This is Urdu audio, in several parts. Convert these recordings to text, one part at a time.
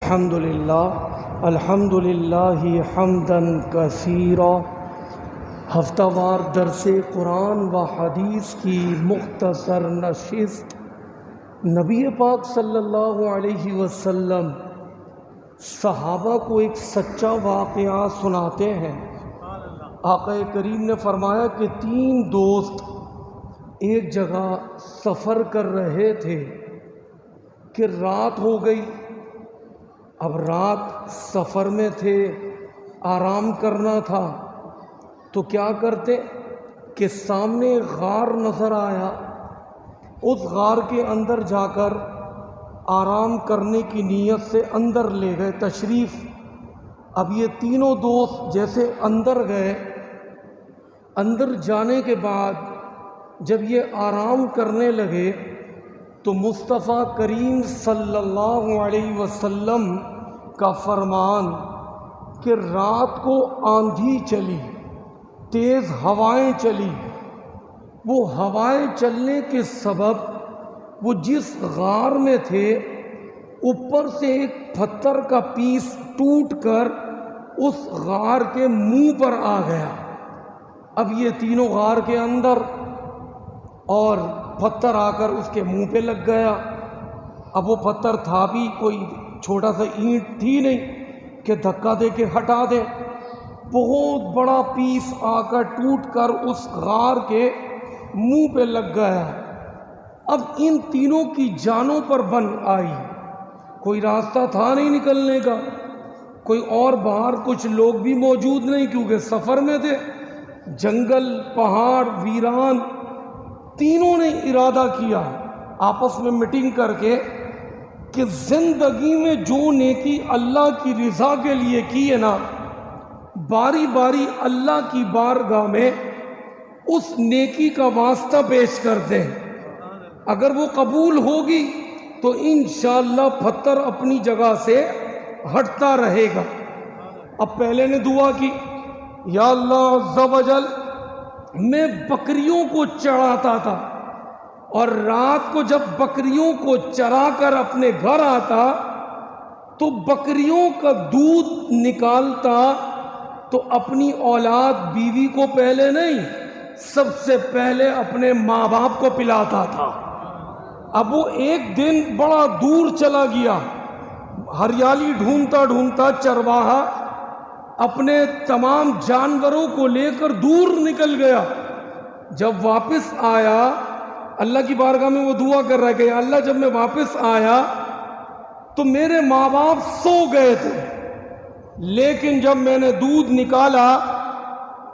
الحمد للہ حمدا کثیرا۔ ہفتہ وار درس قرآن و حدیث کی مختصر نشست نبی پاک صلی اللہ علیہ وسلم صحابہ کو ایک سچا واقعہ سناتے ہیں۔ آقا کریم نے فرمایا کہ 3 دوست ایک جگہ سفر کر رہے تھے کہ رات ہو گئی۔ اب رات سفر میں تھے، آرام کرنا تھا، تو کیا کرتے کہ سامنے غار نظر آیا، اس غار کے اندر جا کر آرام کرنے کی نیت سے اندر لے گئے تشریف۔ اب یہ تینوں دوست جیسے اندر گئے، اندر جانے کے بعد جب یہ آرام کرنے لگے تو مصطفیٰ کریم صلی اللہ علیہ وسلم کا فرمان کہ رات کو آندھی چلی، تیز ہوائیں چلی۔ وہ ہوائیں چلنے کے سبب وہ جس غار میں تھے اوپر سے ایک پتھر کا پیس ٹوٹ کر اس غار کے منہ پر آ گیا۔ اب یہ تینوں غار کے اندر، اور پتھر آ کر اس کے منہ پہ لگ گیا۔ اب وہ پتھر تھا بھی کوئی چھوٹا سا اینٹ تھی نہیں کہ دھکا دے کے ہٹا دے، بہت بڑا پیس آ کر ٹوٹ کر اس غار کے منہ پہ لگ گیا۔ اب ان تینوں کی جانوں پر بن آئی، کوئی راستہ تھا نہیں نکلنے کا، کوئی اور باہر کچھ لوگ بھی موجود نہیں کیونکہ سفر میں تھے، جنگل، پہاڑ، ویران۔ تینوں نے ارادہ کیا آپس میں میٹنگ کر کے کہ زندگی میں جو نیکی اللہ کی رضا کے لیے کی ہے نا، باری باری اللہ کی بارگاہ میں اس نیکی کا واسطہ پیش کرتے ہیں۔ اگر وہ قبول ہوگی تو انشاءاللہ پتھر اپنی جگہ سے ہٹتا رہے گا۔ اب پہلے نے دعا کی، یا اللہ عز و جل، میں بکریوں کو چراتا تھا، اور رات کو جب بکریوں کو چرا کر اپنے گھر آتا تو بکریوں کا دودھ نکالتا تو اپنی اولاد بیوی کو پہلے نہیں، سب سے پہلے اپنے ماں باپ کو پلاتا تھا۔ اب وہ ایک دن بڑا دور چلا گیا، ہریالی ڈھونڈتا ڈھونڈتا چرواہا اپنے تمام جانوروں کو لے کر دور نکل گیا۔ جب واپس آیا، اللہ کی بارگاہ میں وہ دعا کر رہا ہے کہ یا اللہ، جب میں واپس آیا تو میرے ماں باپ سو گئے تھے، لیکن جب میں نے دودھ نکالا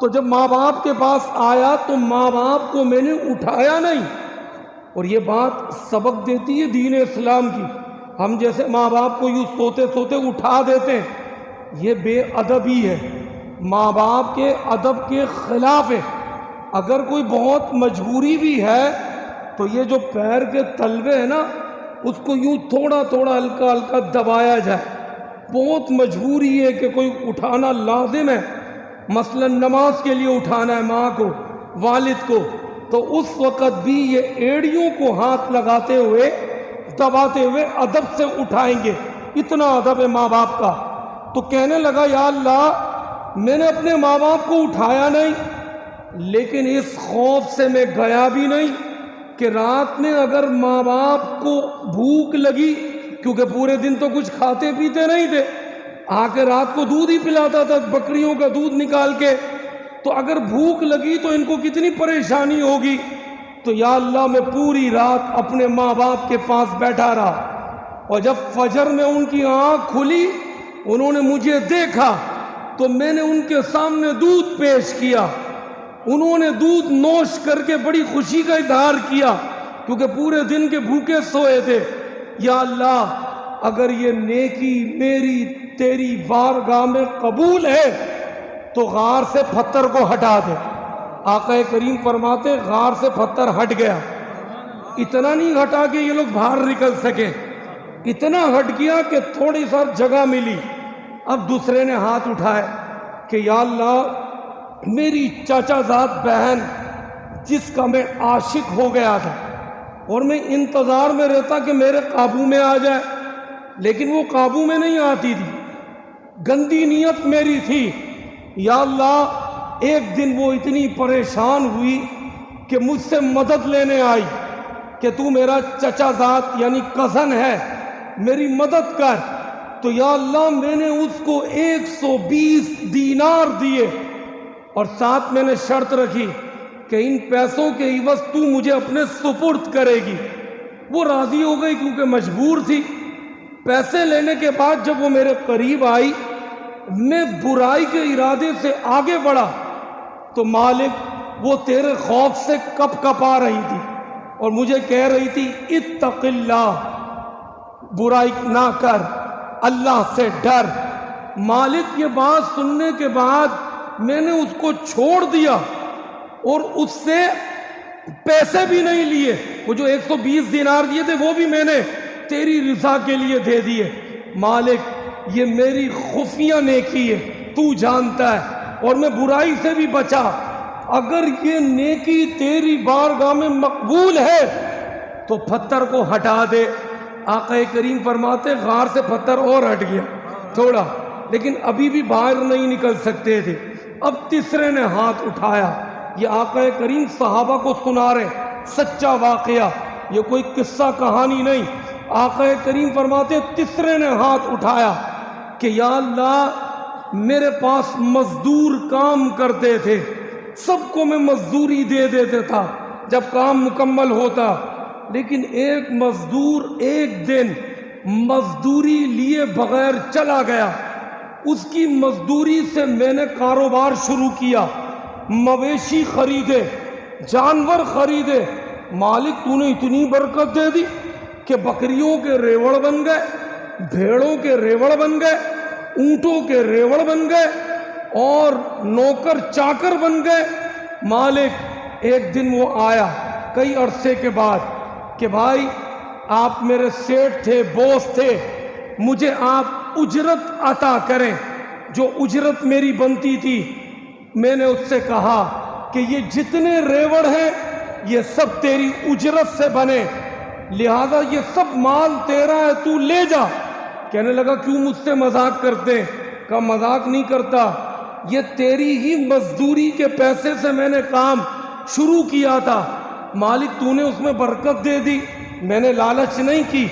تو جب ماں باپ کے پاس آیا تو ماں باپ کو میں نے اٹھایا نہیں۔ اور یہ بات سبق دیتی ہے دین اسلام کی۔ ہم جیسے ماں باپ کو یوں سوتے سوتے اٹھا دیتے ہیں، یہ بے ادبی ہے، ماں باپ کے ادب کے خلاف ہے۔ اگر کوئی بہت مجبوری بھی ہے تو یہ جو پیر کے تلوے ہیں نا، اس کو یوں تھوڑا تھوڑا ہلکا ہلکا دبایا جائے۔ بہت مجبوری ہے کہ کوئی اٹھانا لازم ہے، مثلا نماز کے لیے اٹھانا ہے ماں کو، والد کو، تو اس وقت بھی یہ ایڑیوں کو ہاتھ لگاتے ہوئے، دباتے ہوئے ادب سے اٹھائیں گے۔ اتنا ادب ہے ماں باپ کا۔ تو کہنے لگا یا اللہ، میں نے اپنے ماں باپ کو اٹھایا نہیں، لیکن اس خوف سے میں گیا بھی نہیں کہ رات میں اگر ماں باپ کو بھوک لگی، کیونکہ پورے دن تو کچھ کھاتے پیتے نہیں تھے، آ کے رات کو دودھ ہی پلاتا تھا، بکریوں کا دودھ نکال کے، تو اگر بھوک لگی تو ان کو کتنی پریشانی ہوگی۔ تو یا اللہ، میں پوری رات اپنے ماں باپ کے پاس بیٹھا رہا، اور جب فجر میں ان کی آنکھ کھلی، انہوں نے مجھے دیکھا تو میں نے ان کے سامنے دودھ پیش کیا۔ انہوں نے دودھ نوش کر کے بڑی خوشی کا اظہار کیا، کیونکہ پورے دن کے بھوکے سوئے تھے۔ یا اللہ، اگر یہ نیکی میری تیری بارگاہ میں قبول ہے تو غار سے پتھر کو ہٹا دے۔ آقا کریم فرماتے غار سے پتھر ہٹ گیا۔ اتنا نہیں ہٹا کہ یہ لوگ باہر نکل سکے، اتنا ہٹ گیا کہ تھوڑی سا جگہ ملی۔ اب دوسرے نے ہاتھ اٹھائے کہ یا اللہ، میری چاچا زاد بہن جس کا میں عاشق ہو گیا تھا، اور میں انتظار میں رہتا کہ میرے قابو میں آ جائے، لیکن وہ قابو میں نہیں آتی تھی، گندی نیت میری تھی۔ یا اللہ ایک دن وہ اتنی پریشان ہوئی کہ مجھ سے مدد لینے آئی کہ تو میرا چچا زاد یعنی کزن ہے، میری مدد کر۔ تو یا اللہ میں نے اس کو 120 دینار دیے اور ساتھ میں نے شرط رکھی کہ ان پیسوں کے عوض تو مجھے اپنے سپرد کرے گی۔ وہ راضی ہو گئی کیونکہ مجبور تھی۔ پیسے لینے کے بعد جب وہ میرے قریب آئی، میں برائی کے ارادے سے آگے بڑھا تو مالک وہ تیرے خوف سے کپ کپا رہی تھی اور مجھے کہہ رہی تھی اتق اللہ، برائی نہ کر، اللہ سے ڈر۔ مالک یہ بات سننے کے بعد میں نے اس کو چھوڑ دیا اور اس سے پیسے بھی نہیں لیے۔ وہ جو 120 دینار دیے تھے وہ بھی میں نے تیری رضا کے لیے دے دیے۔ مالک یہ میری خفیہ نیکی ہے، تو جانتا ہے، اور میں برائی سے بھی بچا۔ اگر یہ نیکی تیری بارگاہ میں مقبول ہے تو پتھر کو ہٹا دے۔ آقا کریم فرماتے غار سے پتھر اور ہٹ گیا تھوڑا، لیکن ابھی بھی باہر نہیں نکل سکتے تھے۔ اب تیسرے نے ہاتھ اٹھایا۔ یہ آقا کریم صحابہ کو سنا رہے، سچا واقعہ، یہ کوئی قصہ کہانی نہیں۔ آقا کریم فرماتے تیسرے نے ہاتھ اٹھایا کہ یا اللہ میرے پاس مزدور کام کرتے تھے، سب کو میں مزدوری دے دیتا تھا جب کام مکمل ہوتا، لیکن ایک مزدور ایک دن مزدوری لیے بغیر چلا گیا۔ اس کی مزدوری سے میں نے کاروبار شروع کیا، مویشی خریدے، جانور خریدے۔ مالک تو نے اتنی برکت دے دی کہ بکریوں کے ریوڑ بن گئے، بھیڑوں کے ریوڑ بن گئے، اونٹوں کے ریوڑ بن گئے اور نوکر چاکر بن گئے۔ مالک ایک دن وہ آیا کئی عرصے کے بعد کہ بھائی آپ میرے سیٹھ تھے، بوس تھے، مجھے آپ اجرت عطا کریں۔ جو اجرت میری بنتی تھی میں نے اس سے کہا کہ یہ جتنے ریوڑ ہیں یہ سب تیری اجرت سے بنے، لہذا یہ سب مال تیرا ہے، تو لے جا۔ کہنے لگا کیوں مجھ سے مذاق کرتے؟ کہا مذاق نہیں کرتا، یہ تیری ہی مزدوری کے پیسے سے میں نے کام شروع کیا تھا، مالک تو نے اس میں برکت دے دی، میں نے لالچ نہیں کی،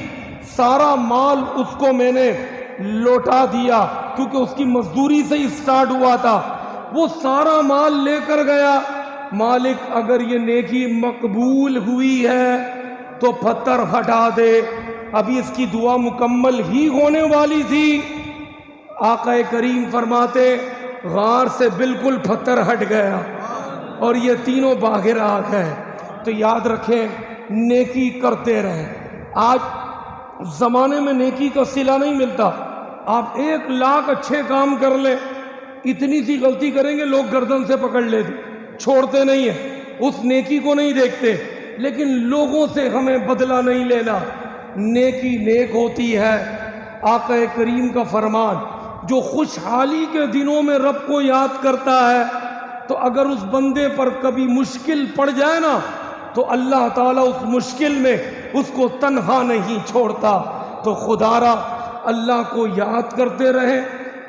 سارا مال اس کو میں نے لوٹا دیا کیونکہ اس کی مزدوری سے ہی سٹارٹ ہوا تھا۔ وہ سارا مال لے کر گیا۔ مالک اگر یہ نیکی مقبول ہوئی ہے تو پتھر ہٹا دے، ابھی اس کی دعا مکمل ہی ہونے والی تھی۔ آقا کریم فرماتے غار سے بالکل پتھر ہٹ گیا اور یہ تینوں باہر آ گئے۔ تو یاد رکھیں نیکی کرتے رہیں۔ آج زمانے میں نیکی کا صلہ نہیں ملتا۔ آپ 1,00,000 اچھے کام کر لیں، اتنی سی غلطی کریں گے لوگ گردن سے پکڑ لیتے، چھوڑتے نہیں ہیں، اس نیکی کو نہیں دیکھتے۔ لیکن لوگوں سے ہمیں بدلہ نہیں لینا، نیکی نیک ہوتی ہے۔ آقا کریم کا فرمان، جو خوشحالی کے دنوں میں رب کو یاد کرتا ہے تو اگر اس بندے پر کبھی مشکل پڑ جائے نا تو اللہ تعالیٰ اس مشکل میں اس کو تنہا نہیں چھوڑتا۔ تو خدارا اللہ کو یاد کرتے رہیں،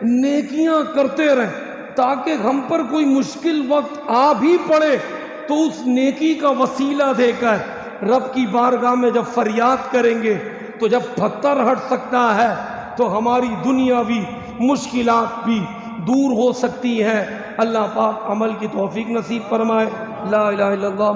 نیکیاں کرتے رہیں، تاکہ ہم پر کوئی مشکل وقت آ بھی پڑے تو اس نیکی کا وسیلہ دے کر رب کی بارگاہ میں جب فریاد کریں گے تو جب پتھر ہٹ سکتا ہے تو ہماری دنیاوی مشکلات بھی دور ہو سکتی ہیں۔ اللہ پاک عمل کی توفیق نصیب فرمائے۔ لا الہ الا اللہ۔